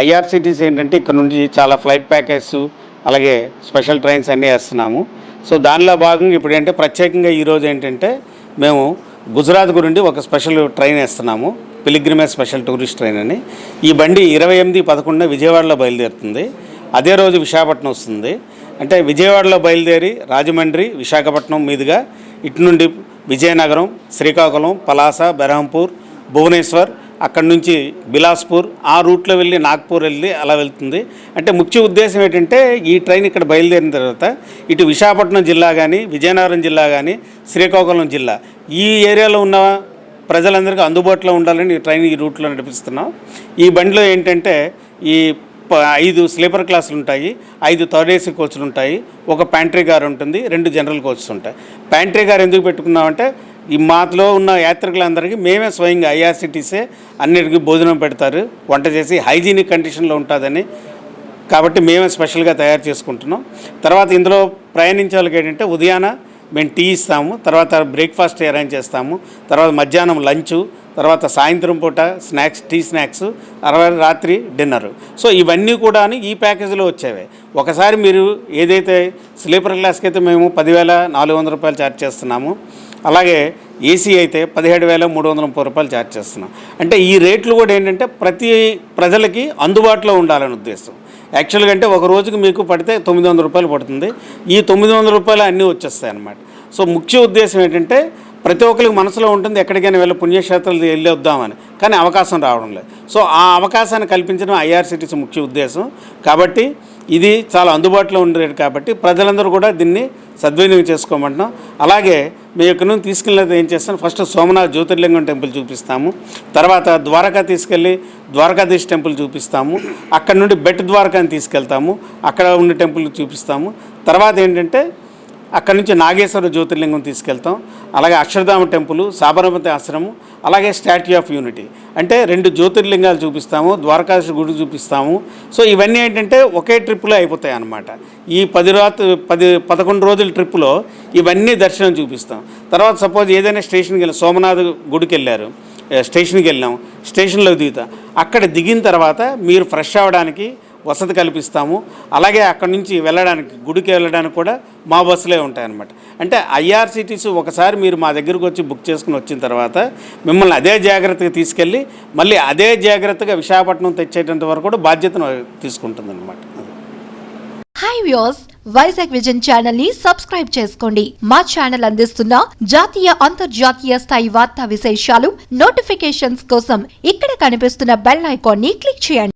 IRCTC ఏంటంటే ఇక్కడ నుండి చాలా ఫ్లైట్ ప్యాకేజెస్ అలాగే స్పెషల్ ట్రైన్స్ అన్నీ వేస్తున్నాము. సో దానిలో భాగంగా ఇప్పుడు ఏంటంటే ప్రత్యేకంగా ఈరోజు ఏంటంటే మేము గుజరాత్ గురించి ఒక స్పెషల్ ట్రైన్ వేస్తున్నాము, పిలిగ్రిమేజ్ స్పెషల్ టూరిస్ట్ ట్రైన్ అని. ఈ బండి 28/11 విజయవాడలో బయలుదేరుతుంది. అదే రోజు విశాఖపట్నం వస్తుంది. అంటే విజయవాడలో బయలుదేరి రాజమండ్రి, విశాఖపట్నం మీదుగా ఇటు నుండి విజయనగరం, శ్రీకాకుళం, పలాస, బెరహంపూర్, భువనేశ్వర్, అక్కడి నుంచి బిలాస్పూర్, ఆ రూట్లో వెళ్ళి నాగ్పూర్ వెళ్ళి అలా వెళ్తుంది. అంటే ముఖ్య ఉద్దేశం ఏంటంటే ఈ ట్రైన్ ఇక్కడ బయలుదేరిన తర్వాత ఇటు విశాఖపట్నం జిల్లా కానీ, విజయనగరం జిల్లా కానీ, శ్రీకాకుళం జిల్లా ఈ ఏరియాలో ఉన్న ప్రజలందరికీ అందుబాటులో ఉండాలని ఈ ట్రైన్ ఈ రూట్లో నడిపిస్తున్నాం. ఈ బండిలో ఏంటంటే ఈ 5 స్లీపర్ క్లాసులు ఉంటాయి, 5 థర్డ్ ఏసీ కోచ్లు ఉంటాయి, ఒక ప్యాంట్రీ కార్ ఉంటుంది, 2 జనరల్ కోచ్స్ ఉంటాయి. ప్యాంట్రీ కార్ ఎందుకు పెట్టుకున్నామంటే ఈ మాలో ఉన్న యాత్రికులందరికీ మేమే స్వయంగా ఐఆర్సిటీసీ అన్నిటికీ భోజనం పెడతారు, వంట చేసి హైజీనిక్ కండిషన్లో ఉంటుందని, కాబట్టి మేమే స్పెషల్గా తయారు చేసుకుంటున్నాం. తర్వాత ఇందులో ప్రయాణించే వాళ్ళకి ఏంటంటే ఉదయాన మేము టీ ఇస్తాము, తర్వాత బ్రేక్ఫాస్ట్ అరేంజ్ చేస్తాము, తర్వాత మధ్యాహ్నం లంచు, తర్వాత సాయంత్రం పూట స్నాక్స్, టీ స్నాక్స్, రాత్రి డిన్నరు. సో ఇవన్నీ కూడా ఈ ప్యాకేజీలో వచ్చేవే. ఒకసారి మీరు ఏదైతే స్లీపర్ క్లాస్కి అయితే మేము 10,400 రూపాయలు ఛార్జ్ చేస్తున్నాము, అలాగే ఏసీ అయితే 17,330 రూపాయలు ఛార్జ్ చేస్తున్నాం. అంటే ఈ రేట్లు కూడా ఏంటంటే ప్రతి ప్రజలకి అందుబాటులో ఉండాలని ఉద్దేశం. యాక్చువల్గా అంటే ఒక రోజుకి మీకు పడితే 900 రూపాయలు పడుతుంది, ఈ 900 రూపాయలు అన్నీ వచ్చేస్తాయి అన్నమాట. సో ముఖ్య ఉద్దేశం ఏంటంటే ప్రతి ఒక్కరికి మనసులో ఉంటుంది ఎక్కడికైనా వెళ్ళి పుణ్యక్షేత్రాలు వెళ్ళి వద్దామని, కానీ అవకాశం రావడం లేదు. సో ఆ అవకాశాన్ని కల్పించడం ఐఆర్సిటీసీ ముఖ్య ఉద్దేశం. కాబట్టి ఇది చాలా అందుబాటులో ఉండేది కాబట్టి ప్రజలందరూ కూడా దీన్ని సద్వినియోగం చేసుకోమంటున్నాం. అలాగే మీ ఇక్కడ నుండి తీసుకెళ్ళినది ఏం చేస్తాం, ఫస్ట్ సోమనాథ్ జ్యోతిర్లింగం టెంపుల్ చూపిస్తాము, తర్వాత ద్వారకా తీసుకెళ్ళి ద్వారకాధీశ్ టెంపుల్ చూపిస్తాము, అక్కడ నుండి బెట్ ద్వారకాని తీసుకెళ్తాము, అక్కడ ఉన్న టెంపుల్ చూపిస్తాము. తర్వాత ఏంటంటే అక్కడ నుంచి నాగేశ్వర జ్యోతిర్లింగం తీసుకెళ్తాం, అలాగే అక్షరధామ టెంపుల్, సాబరమతి ఆశ్రమం, అలాగే స్టాట్యూ ఆఫ్ యూనిటీ, అంటే 2 జ్యోతిర్లింగాలు చూపిస్తాము, ద్వారకాధీశ గుడి చూపిస్తాము. సో ఇవన్నీ ఏంటంటే ఒకే ట్రిప్లో అయిపోతాయి అన్నమాట. ఈ 11 రోజుల ట్రిప్పులో ఇవన్నీ దర్శనం చూపిస్తాం. తర్వాత సపోజ్ ఏదైనా స్టేషన్కి వెళ్ళాం, సోమనాథ్ గుడికి వెళ్ళారు, స్టేషన్కి వెళ్ళాం, స్టేషన్లో దిగుతాం, అక్కడ దిగిన తర్వాత మీరు ఫ్రెష్ అవ్వడానికి వసతి కల్పిస్తాము. అలాగే అక్కడి నుంచి వెళ్ళడానికి, గుడికి వెళ్ళడానికి కూడా మా బస్సులే ఉంటాయన్నమాట. అంటే ఐఆర్సిటీసీ ఒకసారి మీరు మా దగ్గరకు వచ్చి బుక్ చేసుకుని వచ్చిన తర్వాత మిమ్మల్ని అదే జాగ్రత్తగా తీసుకెళ్ళి మళ్ళీ అదే జాగ్రత్తగా విశాఖపట్నం తెచ్చేటంత వరకు కూడా బాధ్యతను తీసుకుంటుందన్నమాట. Hi viewers, Vizag vision channel ని సబ్స్క్రైబ్ చేసుకోండి. మా ఛానల్ అందిస్తున్న జాతీయ, అంతర్జాతీయ స్థాయి వార్తా విశేషాలు, నోటిఫికేషన్స్ కోసం ఇక్కడ కనిపిస్తున్న బెల్ ఐకాన్ ని క్లిక్ చేయండి.